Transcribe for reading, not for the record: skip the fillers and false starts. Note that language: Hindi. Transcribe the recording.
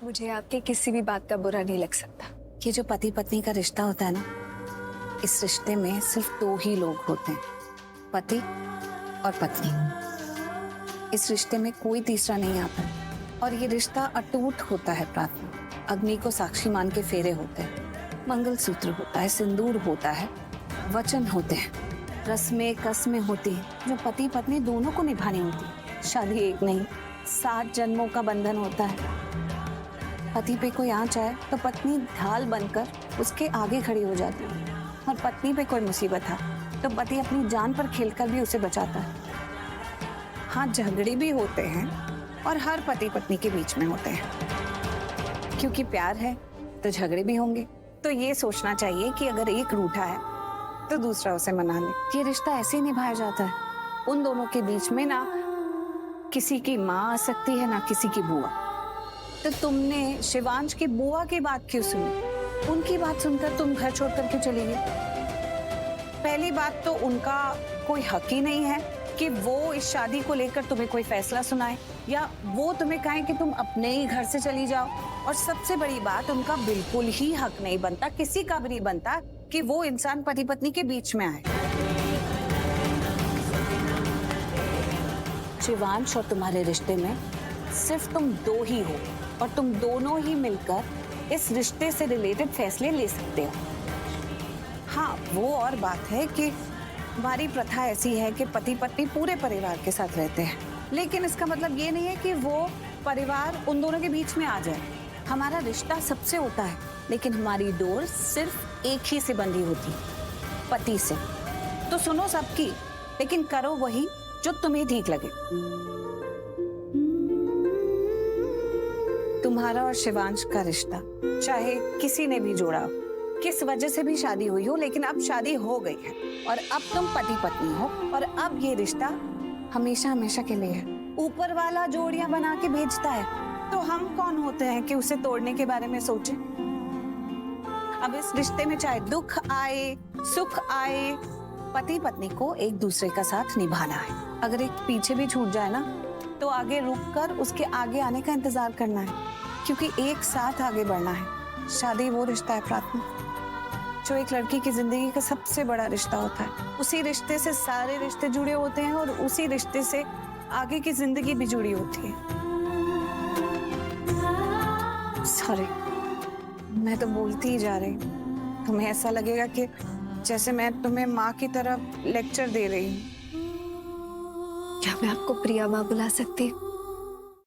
मुझे आपके किसी भी बात का बुरा नहीं लग सकता। ये जो पति पत्नी का रिश्ता होता है ना, इस रिश्ते में सिर्फ दो ही लोग होते हैं, पति और पत्नी। इस रिश्ते में कोई तीसरा नहीं आता और ये रिश्ता अटूट होता है। प्रार्थना, अग्नि को साक्षी मान के फेरे होते हैं, मंगलसूत्र होता है, सिंदूर होता है, वचन होते हैं, रस्में कस्में होती है जो पति पत्नी दोनों को निभानी होती है। शादी एक नहीं 7 जन्मों का बंधन होता है। पति पे कोई आंच आए तो पत्नी ढाल बनकर उसके आगे खड़ी हो जाती है, और पत्नी पे कोई मुसीबत है तो पति अपनी जान पर खेलकर भी उसे बचाता है। हाँ, झगड़े भी होते हैं और हर पति पत्नी के बीच में होते हैं, क्योंकि प्यार है तो झगड़े भी होंगे। तो ये सोचना चाहिए कि अगर एक रूठा है तो दूसरा उसे मना ले। ये रिश्ता ऐसे ही निभाया जाता है। उन दोनों के बीच में ना किसी की माँ आ सकती है ना किसी की बुआ। तो तुमने शिवांश की बुआ की बात क्यों सुनी? उनकी बात सुनकर तुम घर छोड़कर क्यों चली गई? पहली बात तो उनका कोई हक ही नहीं है कि वो इस शादी को लेकर तुम्हें कोई फैसला सुनाए या वो तुम्हें कहें कि तुम अपने ही घर से चली जाओ। और सबसे बड़ी बात, उनका बिल्कुल ही हक नहीं बनता, किसी का भी नहीं बनता कि वो इंसान पति पत्नी के बीच में आए। शिवांश और तुम्हारे रिश्ते में सिर्फ तुम दो ही हो और तुम दोनों ही मिलकर इस रिश्ते से रिलेटेड फैसले ले सकते हो। हाँ, वो और बात है कि हमारी प्रथा ऐसी है कि पति पत्नी पूरे परिवार के साथ रहते हैं, लेकिन इसका मतलब ये नहीं है कि वो परिवार उन दोनों के बीच में आ जाए। हमारा रिश्ता सबसे होता है, लेकिन हमारी डोर सिर्फ एक ही से बंधी होती है, पति से। तो सुनो सबकी, लेकिन करो वही जो तुम्हें ठीक लगे। तुम्हारा और शिवांश का रिश्ता चाहे किसी ने भी जोड़ा हो, किस वजह से भी शादी हुई हो, लेकिन अब शादी हो गई है और अब तुम पति पत्नी हो और अब ये रिश्ता हमेशा हमेशा के लिए है। ऊपर वाला जोड़ियां बना के भेजता है, तो हम कौन होते हैं कि उसे तोड़ने के बारे में सोचें? अब इस रिश्ते में चाहे दुख आए सुख आए, पति पत्नी को एक दूसरे का साथ निभाना है। अगर एक पीछे भी छूट जाए ना, तो आगे रुककर उसके आगे आने का इंतजार करना है, क्योंकि एक साथ आगे बढ़ना है। शादी वो रिश्ता है प्रार्थना, जो एक लड़की की जिंदगी का सबसे बड़ा रिश्ता होता है। उसी रिश्ते से सारे रिश्ते जुड़े होते हैं और उसी रिश्ते से आगे की जिंदगी भी जुड़ी होती है। सॉरी, मैं तो बोलती ही जा रही। तुम्हें ऐसा लगेगा कि जैसे मैं तुम्हें माँ की तरह लेक्चर दे रही हूँ। क्या मैं आपको प्रिया माँ बुला सकती हूँ?